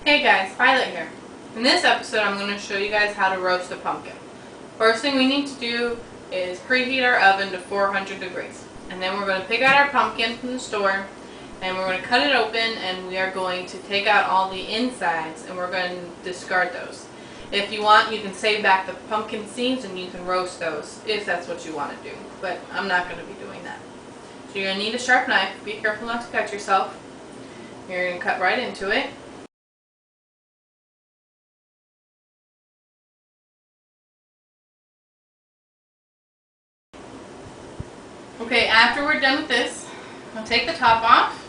Hey guys, Violet here. In this episode I'm going to show you guys how to roast a pumpkin. First thing we need to do is preheat our oven to 400 degrees. And then we're going to pick out our pumpkin from the store and we're going to cut it open and we are going to take out all the insides and we're going to discard those. If you want, you can save back the pumpkin seeds and you can roast those if that's what you want to do. But I'm not going to be doing that. So you're going to need a sharp knife. Be careful not to cut yourself. You're going to cut right into it. Okay, after we're done with this, I'll take the top off.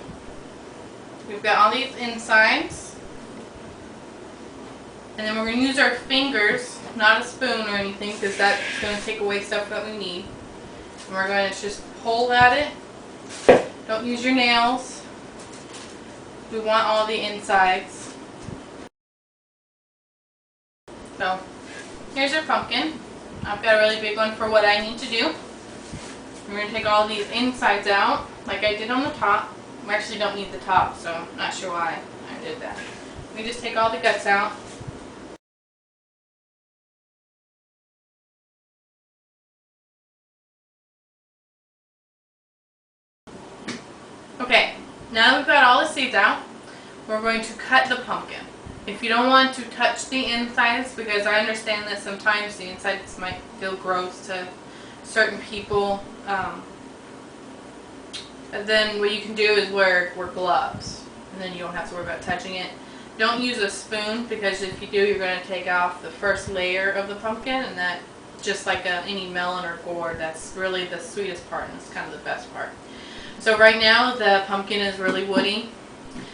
We've got all these insides. And then we're going to use our fingers, not a spoon or anything, because that's going to take away stuff that we need. And we're going to just pull at it. Don't use your nails. We want all the insides. So, here's our pumpkin. I've got a really big one for what I need to do. We're going to take all these insides out, like I did on the top. We actually don't need the top, so I'm not sure why I did that. We just take all the guts out. Okay, now we've got all the seeds out, we're going to cut the pumpkin. If you don't want to touch the insides, because I understand that sometimes the insides might feel gross to certain people, and then what you can do is wear gloves, and then you don't have to worry about touching it. Don't use a spoon, because if you do, you're going to take off the first layer of the pumpkin, and that, just like any melon or gourd, that's really the sweetest part, and it's kind of the best part. So right now, the pumpkin is really woody.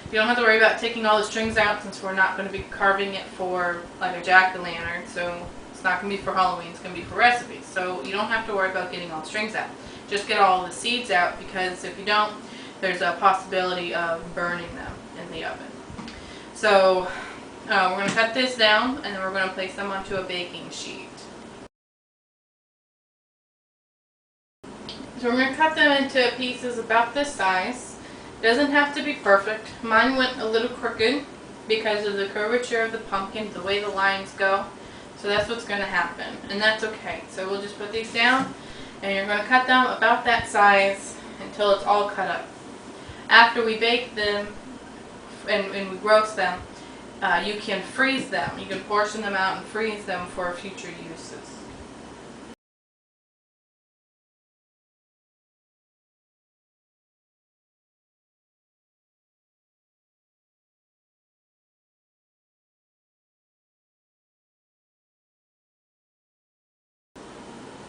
You don't have to worry about taking all the strings out, since we're not going to be carving it for like a jack-o'-lantern, so it's not going to be for Halloween, it's going to be for recipes. So you don't have to worry about getting all the strings out. Just get all the seeds out, because if you don't, there's a possibility of burning them in the oven. So we're going to cut this down, and then we're going to place them onto a baking sheet. So we're going to cut them into pieces about this size. It doesn't have to be perfect. Mine went a little crooked because of the curvature of the pumpkin, the way the lines go. So that's what's going to happen, and that's okay. So we'll just put these down, and you're going to cut them about that size until it's all cut up. After we bake them and we roast them, you can freeze them. You can portion them out and freeze them for future uses.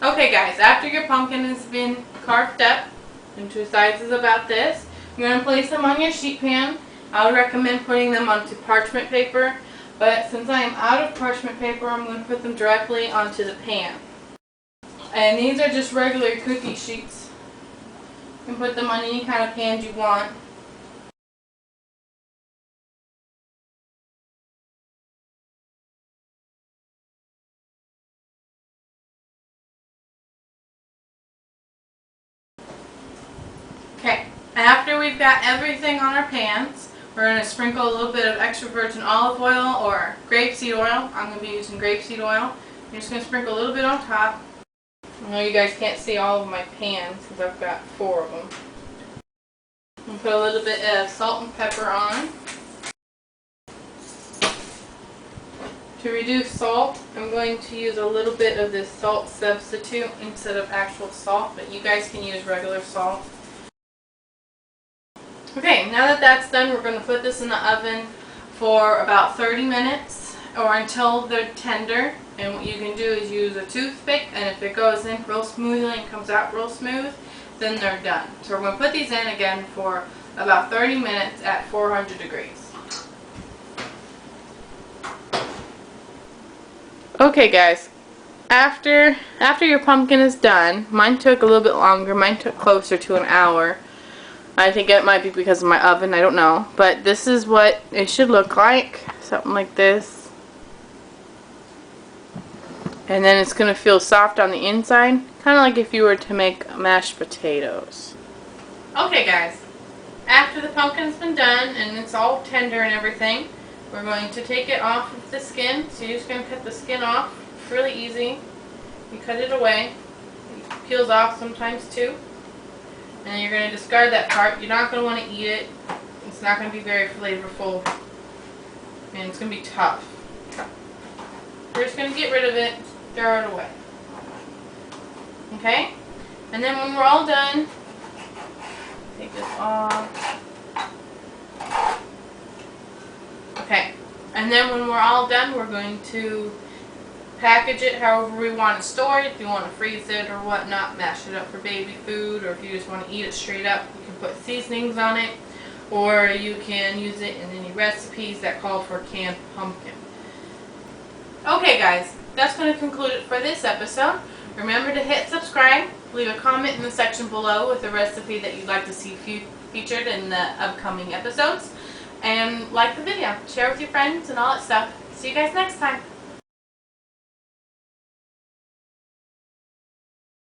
Okay guys, after your pumpkin has been carved up into sizes about this, you're going to place them on your sheet pan. I would recommend putting them onto parchment paper, but since I am out of parchment paper, I'm going to put them directly onto the pan. And these are just regular cookie sheets. You can put them on any kind of pan you want. Okay, after we've got everything on our pans, we're going to sprinkle a little bit of extra virgin olive oil or grapeseed oil. I'm going to be using grapeseed oil. I'm just going to sprinkle a little bit on top. I know you guys can't see all of my pans because I've got 4 of them. And put a little bit of salt and pepper on. To reduce salt, I'm going to use a little bit of this salt substitute instead of actual salt, but you guys can use regular salt. Okay, now that that's done, we're going to put this in the oven for about 30 minutes or until they're tender. And what you can do is use a toothpick, and if it goes in real smoothly and comes out real smooth, then they're done. So we're going to put these in again for about 30 minutes at 400 degrees. Okay guys, after your pumpkin is done, mine took a little bit longer. Mine took closer to an hour. I think it might be because of my oven, I don't know. But this is what it should look like. Something like this. And then it's going to feel soft on the inside. Kind of like if you were to make mashed potatoes. Okay guys, after the pumpkin's been done and it's all tender and everything, we're going to take it off of the skin. So you're just going to cut the skin off. It's really easy. You cut it away. It peels off sometimes too. And then you're going to discard that part. You're not going to want to eat it. It's not going to be very flavorful. And it's going to be tough. We're just going to get rid of it. Throw it away. Okay? And then when we're all done, take this off. Okay. And then when we're all done, we're going to package it however we want to store it. If you want to freeze it or whatnot, mash it up for baby food, or if you just want to eat it straight up, you can put seasonings on it, or you can use it in any recipes that call for canned pumpkin. Okay guys, that's going to conclude it for this episode. Remember to hit subscribe, leave a comment in the section below with a recipe that you'd like to see featured in the upcoming episodes, and like the video, share with your friends and all that stuff. See you guys next time.